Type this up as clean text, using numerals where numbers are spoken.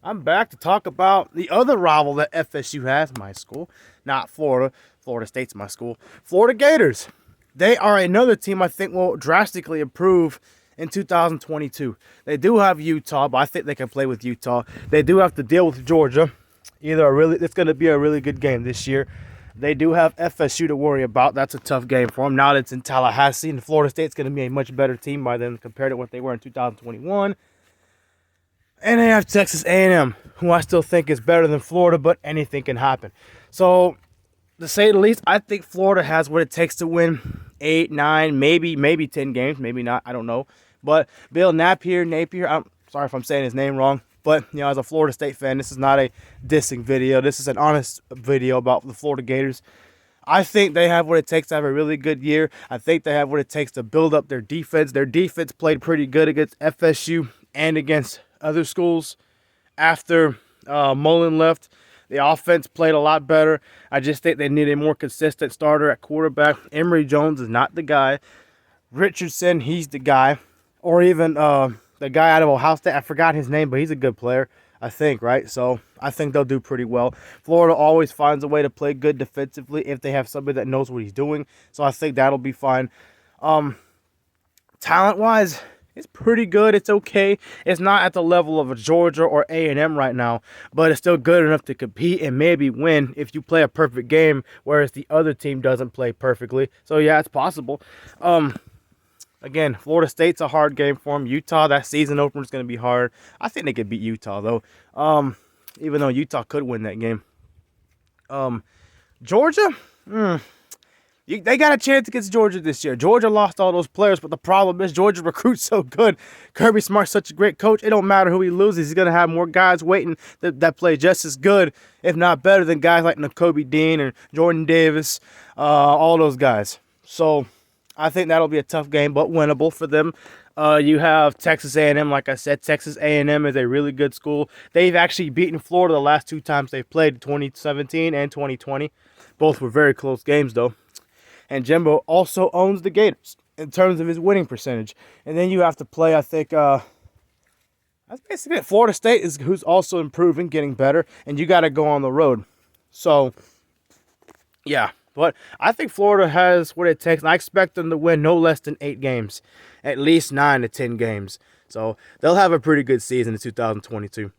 I'm back to talk about the other rival that FSU has, my school, not Florida. Florida State's my school. Florida Gators. They are another team I think will drastically improve in 2022. They do have Utah, but I think they can play with Utah. They do have to deal with Georgia. It's going to be a really good game this year. They do have FSU to worry about. That's a tough game for them. Now that it's in Tallahassee, and Florida State's going to be a much better team by then compared to what they were in 2021. And they have Texas A&M, who I still think is better than Florida, but anything can happen. So, to say the least, I think Florida has what it takes to win 8, 9, maybe 10 games. Maybe not. I don't know. But Bill Napier, I'm sorry if I'm saying his name wrong. But, as a Florida State fan, this is not a dissing video. This is an honest video about the Florida Gators. I think they have what it takes to have a really good year. I think they have what it takes to build up their defense. Their defense played pretty good against FSU and against other schools after Mullen left. The offense played a lot better. I just think they need a more consistent starter at quarterback. Emory Jones is not the guy. Richardson, he's the guy. Or even the guy out of Ohio State. I forgot his name, but he's a good player, I think, right? So I think they'll do pretty well. Florida always finds a way to play good defensively if they have somebody that knows what he's doing. So I think that'll be fine. Talent-wise, it's pretty good. It's okay. It's not at the level of a Georgia or A&M right now, but it's still good enough to compete and maybe win if you play a perfect game, whereas the other team doesn't play perfectly. So, yeah, it's possible. Again, Florida State's a hard game for them. Utah, that season opener is going to be hard. I think they could beat Utah, though, even though Utah could win that game. Georgia, they got a chance against Georgia this year. Georgia lost all those players, but the problem is Georgia recruits so good. Kirby Smart's such a great coach. It don't matter who he loses. He's going to have more guys waiting that play just as good, if not better, than guys like Nakobe Dean or Jordan Davis, all those guys. So I think that'll be a tough game, but winnable for them. You have Texas A&M, like I said. Texas A&M is a really good school. They've actually beaten Florida the last 2 times they've played, 2017 and 2020. Both were very close games, though. And Jimbo also owns the Gators in terms of his winning percentage. And then you have to play, I think, that's basically it. Florida State is who's also improving, getting better, and you got to go on the road. So, yeah. But I think Florida has what it takes, and I expect them to win no less than 8 games, at least 9 to 10 games. So they'll have a pretty good season in 2022.